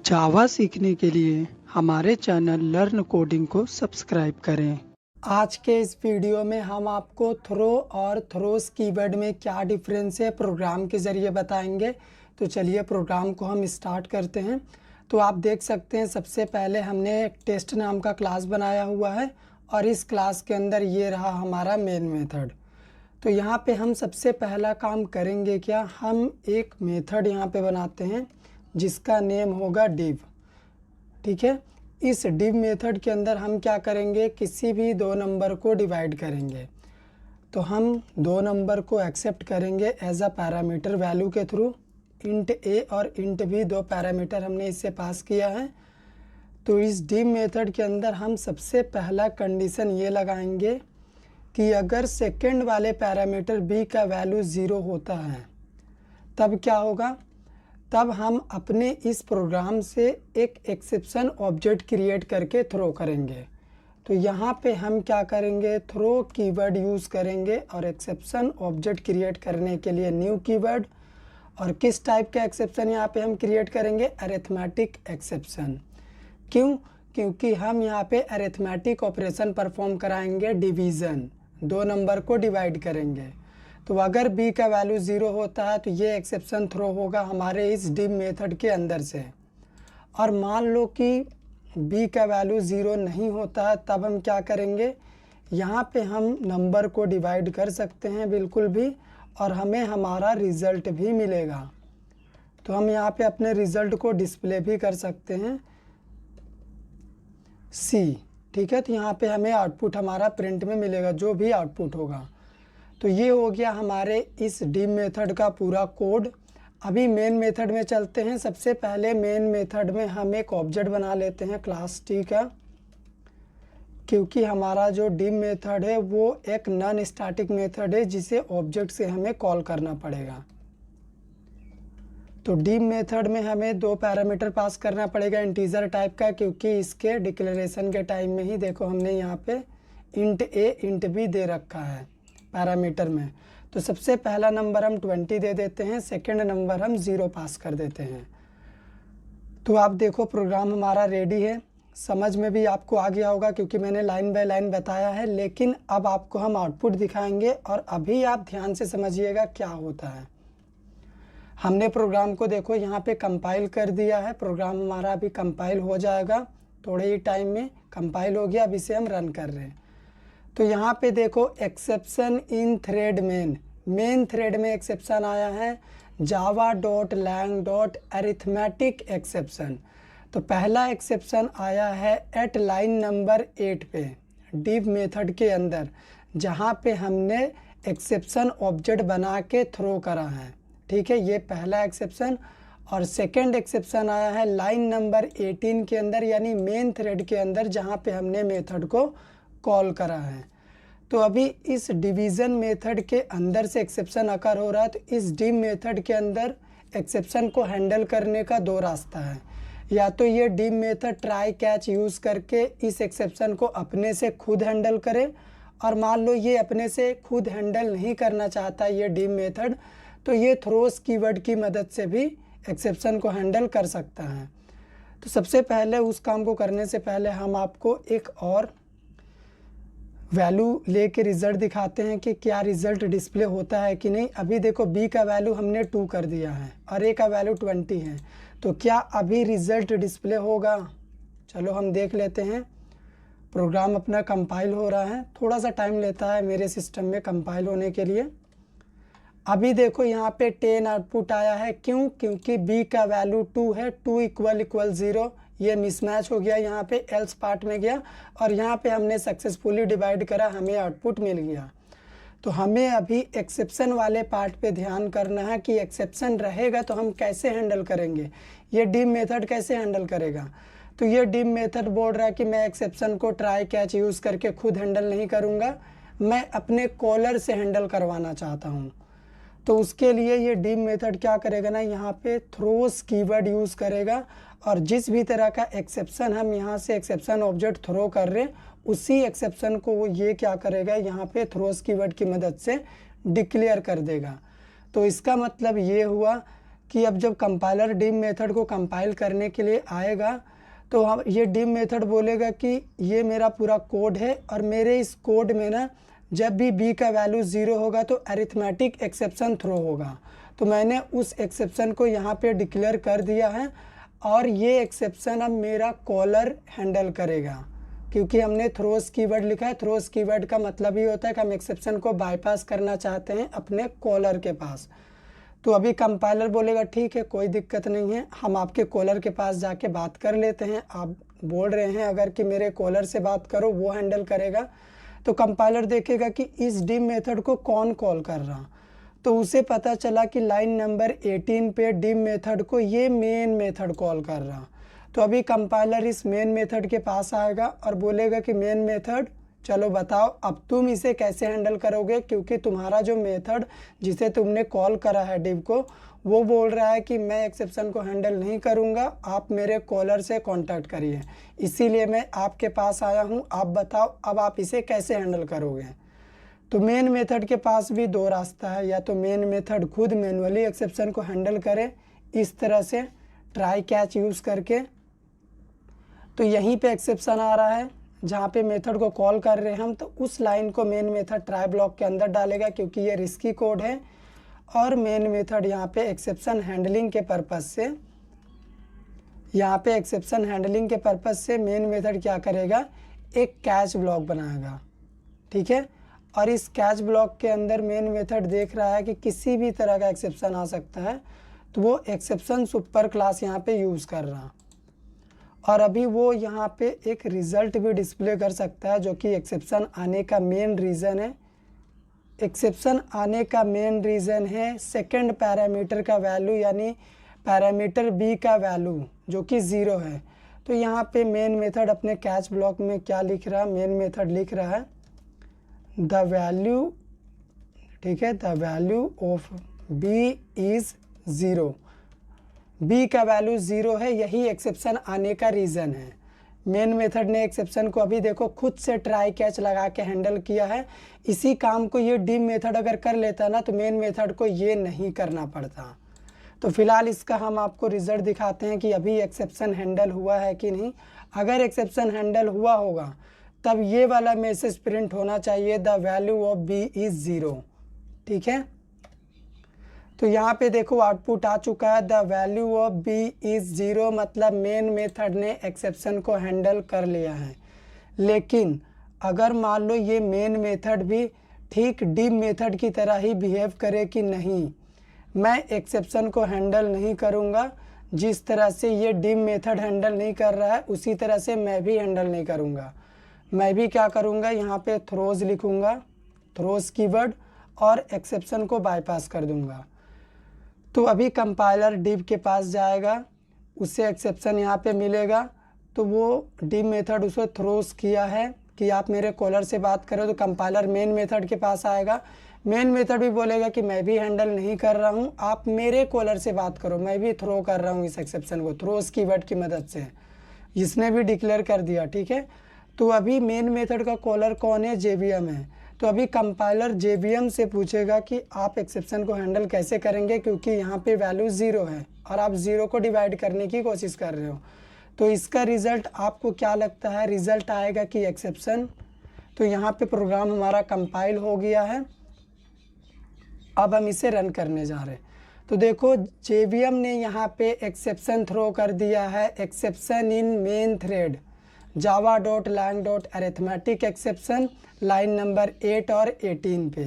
जावा सीखने के लिए हमारे चैनल लर्न कोडिंग को सब्सक्राइब करें। आज के इस वीडियो में हम आपको थ्रो और थ्रोस कीवर्ड में क्या डिफरेंस है प्रोग्राम के ज़रिए बताएंगे। तो चलिए प्रोग्राम को हम स्टार्ट करते हैं। तो आप देख सकते हैं सबसे पहले हमने एक टेस्ट नाम का क्लास बनाया हुआ है और इस क्लास के अंदर ये रहा हमारा मेन मेथड। तो यहाँ पे हम सबसे पहला काम करेंगे क्या, हम एक मेथड यहाँ पे बनाते हैं जिसका नेम होगा div। ठीक है, इस div मेथड के अंदर हम क्या करेंगे, किसी भी दो नंबर को डिवाइड करेंगे। तो हम दो नंबर को एक्सेप्ट करेंगे एज अ पैरामीटर वैल्यू के थ्रू। इंट a और इंट b दो पैरामीटर हमने इससे पास किया है। तो इस div मेथड के अंदर हम सबसे पहला कंडीशन ये लगाएंगे कि अगर सेकंड वाले पैरामीटर b का वैल्यू 0 होता है तब क्या होगा, तब हम अपने इस प्रोग्राम से एक एक्सेप्शन ऑब्जेक्ट क्रिएट करके थ्रो करेंगे। तो यहाँ पे हम क्या करेंगे, थ्रो कीवर्ड यूज़ करेंगे और एक्सेप्शन ऑब्जेक्ट क्रिएट करने के लिए न्यू कीवर्ड। और किस टाइप का एक्सेप्शन यहाँ पे हम क्रिएट करेंगे, अरिथमेटिक एक्सेप्शन। क्यों, क्योंकि हम यहाँ पे अरिथमेटिक ऑपरेशन परफॉर्म कराएंगे, डिवीज़न, दो नंबर को डिवाइड करेंगे। तो अगर b का वैल्यू 0 होता है तो ये एक्सेप्शन थ्रो होगा हमारे इस div मेथड के अंदर से। और मान लो कि b का वैल्यू 0 नहीं होता है तब हम क्या करेंगे, यहाँ पे हम नंबर को डिवाइड कर सकते हैं बिल्कुल भी, और हमें हमारा रिज़ल्ट भी मिलेगा। तो हम यहाँ पे अपने रिज़ल्ट को डिस्प्ले भी कर सकते हैं c। ठीक है, तो यहाँ पे हमें आउटपुट हमारा प्रिंट में मिलेगा, जो भी आउटपुट होगा। तो ये हो गया हमारे इस div मेथड का पूरा कोड। अभी मेन मेथड में चलते हैं। सबसे पहले मेन मेथड में हम एक ऑब्जेक्ट बना लेते हैं क्लास t का, क्योंकि हमारा जो div मेथड है वो एक नॉन स्टैटिक मेथड है जिसे ऑब्जेक्ट से हमें कॉल करना पड़ेगा। तो div मेथड में हमें दो पैरामीटर पास करना पड़ेगा इंटीजर टाइप का, क्योंकि इसके डिक्लेरेशन के टाइम में ही देखो हमने यहाँ पे इंट a इंट b दे रखा है पैरामीटर में। तो सबसे पहला नंबर हम 20 दे देते हैं, सेकंड नंबर हम 0 पास कर देते हैं। तो आप देखो प्रोग्राम हमारा रेडी है, समझ में भी आपको आ गया होगा क्योंकि मैंने लाइन बाय लाइन बताया है। लेकिन अब आपको हम आउटपुट दिखाएंगे और अभी आप ध्यान से समझिएगा क्या होता है। हमने प्रोग्राम को देखो यहाँ पे कंपाइल कर दिया है। प्रोग्राम हमारा अभी कंपाइल हो जाएगा, थोड़े ही टाइम में कंपाइल हो गया। अब इसे हम रन कर रहे हैं। तो यहाँ पे देखो exception in thread main thread में एक्सेप्शन आया है java.lang.arithmetic एक्सेप्शन। तो पहला एक्सेप्शन आया है एट लाइन नंबर 8 पे div मेथड के अंदर, जहाँ पे हमने एक्सेप्शन ऑब्जेक्ट बना के थ्रो करा है। ठीक है, ये पहला एक्सेप्शन। और सेकंड एक्सेप्शन आया है लाइन नंबर 18 के अंदर, यानी मेन थ्रेड के अंदर, जहाँ पे हमने मेथड को कॉल करा है। तो अभी इस डिवीज़न मेथड के अंदर से एक्सेप्शन अकर हो रहा है। तो इस div मेथड के अंदर एक्सेप्शन को हैंडल करने का दो रास्ता है। या तो ये div method try catch use करके इस एक्सेप्शन को अपने से खुद हैंडल करे, और मान लो ये अपने से खुद हैंडल नहीं करना चाहता ये div मेथड, तो ये थ्रोस कीवर्ड की मदद से भी एक्सेप्शन को हैंडल कर सकता है। तो सबसे पहले उस काम को करने से पहले हम आपको एक और वैल्यू लेके रिज़ल्ट दिखाते हैं कि क्या रिज़ल्ट डिस्प्ले होता है कि नहीं। अभी देखो b का वैल्यू हमने 2 कर दिया है और a का वैल्यू 20 है। तो क्या अभी रिज़ल्ट डिस्प्ले होगा, चलो हम देख लेते हैं। प्रोग्राम अपना कंपाइल हो रहा है, थोड़ा सा टाइम लेता है मेरे सिस्टम में कंपाइल होने के लिए। अभी देखो यहाँ पे 10 आउटपुट आया है। क्यों, क्योंकि b का वैल्यू 2 है, 2 = 0। ये मिसमैच हो गया, यहाँ पे एल्स पार्ट में गया और यहाँ पे हमने सक्सेसफुली डिवाइड करा, हमें आउटपुट मिल गया। तो हमें अभी एक्सेप्शन वाले पार्ट पे ध्यान करना है कि एक्सेप्शन रहेगा तो हम कैसे हैंडल करेंगे, ये div मेथड कैसे हैंडल करेगा। तो ये div मेथड बोल रहा है कि मैं एक्सेप्शन को ट्राई कैच यूज़ करके खुद हैंडल नहीं करूँगा, मैं अपने कॉलर से हैंडल करवाना चाहता हूँ। तो उसके लिए ये div मेथड क्या करेगा ना, यहाँ पे थ्रोस कीवर्ड यूज़ करेगा, और जिस भी तरह का एक्सेप्शन हम यहाँ से एक्सेप्शन ऑब्जेक्ट थ्रो कर रहे हैं उसी एक्सेप्शन को ये क्या करेगा, यहाँ पे थ्रोस कीवर्ड की मदद से डिक्लेयर कर देगा। तो इसका मतलब ये हुआ कि अब जब कंपाइलर div मेथड को कंपाइल करने के लिए आएगा तो हम ये div मेथड बोलेगा कि ये मेरा पूरा कोड है और मेरे इस कोड में ना जब भी b का वैल्यू 0 होगा तो अरिथमेटिक एक्सेप्शन थ्रो होगा। तो मैंने उस एक्सेप्शन को यहाँ पे डिक्लेयर कर दिया है और ये एक्सेप्शन अब मेरा कॉलर हैंडल करेगा, क्योंकि हमने थ्रोस कीवर्ड लिखा है। थ्रोस कीवर्ड का मतलब ही होता है कि हम एक्सेप्शन को बाईपास करना चाहते हैं अपने कॉलर के पास। तो अभी कंपाइलर बोलेगा ठीक है, कोई दिक्कत नहीं है, हम आपके कॉलर के पास जाके बात कर लेते हैं। आप बोल रहे हैं अगर कि मेरे कॉलर से बात करो, वो हैंडल करेगा। तो कंपाइलर देखेगा कि इस div मेथड को कौन कॉल कर रहा। तो उसे पता चला कि लाइन नंबर 18 पे div मेथड को ये मेन मेथड कॉल कर रहा। तो अभी कंपाइलर इस मेन मेथड के पास आएगा और बोलेगा कि मेन मेथड चलो बताओ अब तुम इसे कैसे हैंडल करोगे, क्योंकि तुम्हारा जो मेथड जिसे तुमने कॉल करा है div को, वो बोल रहा है कि मैं एक्सेप्शन को हैंडल नहीं करूंगा, आप मेरे कॉलर से कांटेक्ट करिए, इसीलिए मैं आपके पास आया हूं। आप बताओ अब आप इसे कैसे हैंडल करोगे। तो मेन मेथड के पास भी दो रास्ता है, या तो मेन मेथड खुद मैनुअली एक्सेप्शन को हैंडल करे इस तरह से ट्राई कैच यूज़ करके। तो यहीं पे एक्सेप्शन आ रहा है जहाँ पे मेथड को कॉल कर रहे हैं हम, तो उस लाइन को मेन मेथड ट्राई ब्लॉक के अंदर डालेगा क्योंकि ये रिस्की कोड है। और मेन मेथड यहाँ पे एक्सेप्शन हैंडलिंग के पर्पज़ से मेन मेथड क्या करेगा, एक कैच ब्लॉक बनाएगा, ठीक है। और इस कैच ब्लॉक के अंदर मेन मेथड देख रहा है कि किसी भी तरह का एक्सेप्शन आ सकता है, तो वो एक्सेप्शन सुपर क्लास यहाँ पे यूज़ कर रहा। और अभी वो यहाँ पे एक रिज़ल्ट भी डिस्प्ले कर सकता है, जो कि एक्सेप्शन आने का मेन रीज़न है। एक्सेप्शन आने का मेन रीज़न है सेकंड पैरामीटर का वैल्यू, यानी पैरामीटर b का वैल्यू जो कि 0 है। तो यहाँ पे मेन मेथड अपने कैच ब्लॉक में क्या लिख रहा है, मेन मेथड लिख रहा है द वैल्यू, ठीक है, the value of b is 0। b का वैल्यू 0 है, यही एक्सेप्शन आने का रीज़न है। मेन मेथड ने एक्सेप्शन को अभी देखो खुद से ट्राई कैच लगा के हैंडल किया है। इसी काम को ये div मेथड अगर कर लेता ना तो मेन मेथड को ये नहीं करना पड़ता। तो फिलहाल इसका हम आपको रिजल्ट दिखाते हैं कि अभी एक्सेप्शन हैंडल हुआ है कि नहीं। अगर एक्सेप्शन हैंडल हुआ होगा तब ये वाला मैसेज प्रिंट होना चाहिए the value of b is 0, ठीक है। तो यहाँ पे देखो आउटपुट आ चुका है the value of b is 0, मतलब मेन मेथड ने एक्सेप्शन को हैंडल कर लिया है। लेकिन अगर मान लो ये मेन मेथड भी ठीक div मेथड की तरह ही बिहेव करे कि नहीं, मैं एक्सेप्शन को हैंडल नहीं करूँगा, जिस तरह से ये div मेथड हैंडल नहीं कर रहा है उसी तरह से मैं भी हैंडल नहीं करूँगा। मैं भी क्या करूँगा, यहाँ पे थ्रोज लिखूँगा, थ्रोज कीवर्ड, और एक्सेप्शन को बाईपास कर दूँगा। तो अभी कंपाइलर div के पास जाएगा, उससे एक्सेप्शन यहाँ पे मिलेगा, तो वो div मेथड उसे थ्रोस किया है कि आप मेरे कॉलर से बात करो। तो कंपाइलर मेन मेथड के पास आएगा, मेन मेथड भी बोलेगा कि मैं भी हैंडल नहीं कर रहा हूँ, आप मेरे कॉलर से बात करो, मैं भी थ्रो कर रहा हूँ इस एक्सेप्शन को थ्रोस कीवर्ड की मदद से। इसने भी डिक्लेयर कर दिया, ठीक है। तो अभी मेन मेथड का कॉलर कौन है, JVM है। तो अभी कंपाइलर JVM से पूछेगा कि आप एक्सेप्शन को हैंडल कैसे करेंगे, क्योंकि यहाँ पे वैल्यू 0 है और आप 0 को डिवाइड करने की कोशिश कर रहे हो। तो इसका रिज़ल्ट आपको क्या लगता है, रिज़ल्ट आएगा कि एक्सेप्शन। तो यहाँ पे प्रोग्राम हमारा कंपाइल हो गया है, अब हम इसे रन करने जा रहे हैं। तो देखो JVM ने यहाँ पे एक्सेप्शन थ्रो कर दिया है, exception in main thread java.lang.arithmetic exception line number 8 और 18 पे।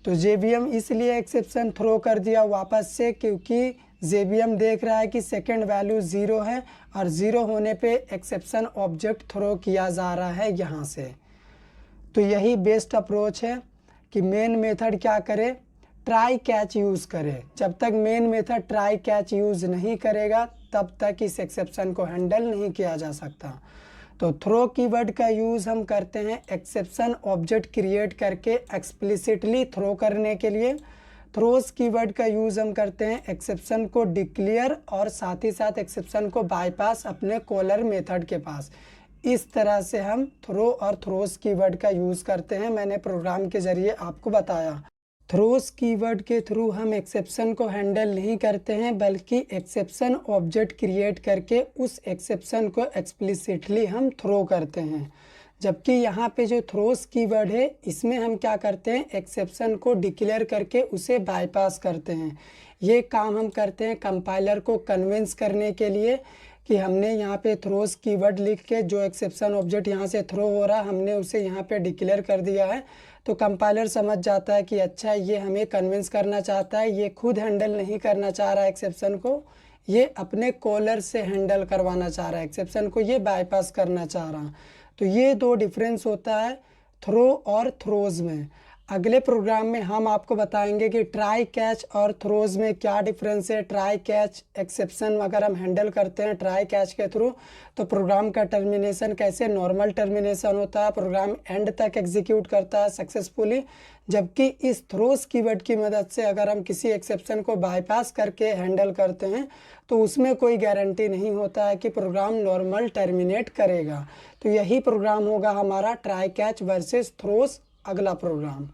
तो JVM इसलिए एक्सेप्शन थ्रो कर दिया वापस से क्योंकि JVM देख रहा है कि सेकंड वैल्यू 0 है और 0 होने पे एक्सेप्शन ऑब्जेक्ट थ्रो किया जा रहा है यहाँ से। तो यही बेस्ट अप्रोच है कि मेन मेथड क्या करे, ट्राई कैच यूज़ करे। जब तक main method try catch use नहीं करेगा तब तक इस एक्सेप्शन को हैंडल नहीं किया जा सकता। तो थ्रो कीवर्ड का यूज़ हम करते हैं एक्सेप्शन ऑब्जेक्ट क्रिएट करके एक्सप्लिसिटली थ्रो करने के लिए। थ्रोस कीवर्ड का यूज़ हम करते हैं एक्सेप्शन को डिक्लेयर और साथ ही साथ एक्सेप्शन को बाईपास अपने कॉलर मेथड के पास। इस तरह से हम थ्रो और थ्रोस कीवर्ड का यूज़ करते हैं, मैंने प्रोग्राम के ज़रिए आपको बताया। थ्रोस कीवर्ड के थ्रू हम एक्सेप्शन को हैंडल नहीं करते हैं, बल्कि एक्सेप्शन ऑब्जेक्ट क्रिएट करके उस एक्सेप्शन को एक्सप्लिसिटली हम थ्रो करते हैं। जबकि यहाँ पे जो थ्रोस कीवर्ड है, इसमें हम क्या करते हैं, एक्सेप्शन को डिक्लेयर करके उसे बाईपास करते हैं। ये काम हम करते हैं कंपाइलर को कन्विंस करने के लिए कि हमने यहाँ पे थ्रोस कीवर्ड लिख के जो एक्सेप्शन ऑब्जेक्ट यहाँ से थ्रो हो रहा है, हमने उसे यहाँ पे डिक्लेयर कर दिया है। तो कंपाइलर समझ जाता है कि अच्छा, ये हमें कन्विंस करना चाहता है, ये खुद हैंडल नहीं करना चाह रहा है एक्सेप्शन को, ये अपने कॉलर से हैंडल करवाना चाह रहा है एक्सेप्शन को, ये बाईपास करना चाह रहा। तो ये दो डिफरेंस होता है थ्रो और थ्रोज में। अगले प्रोग्राम में हम आपको बताएंगे कि ट्राई कैच और थ्रोज में क्या डिफरेंस है। ट्राई कैच एक्सेप्शन अगर हम हैंडल करते हैं ट्राई कैच के थ्रू, तो प्रोग्राम का टर्मिनेशन कैसे नॉर्मल टर्मिनेशन होता है, प्रोग्राम एंड तक एग्जीक्यूट करता है सक्सेसफुली। जबकि इस थ्रोज कीवर्ड की मदद से अगर हम किसी एक्सेप्शन को बाईपास करके हैंडल करते हैं, तो उसमें कोई गारंटी नहीं होता है कि प्रोग्राम नॉर्मल टर्मिनेट करेगा। तो यही प्रोग्राम होगा हमारा ट्राई कैच वर्सेस थ्रोज, अगला प्रोग्राम।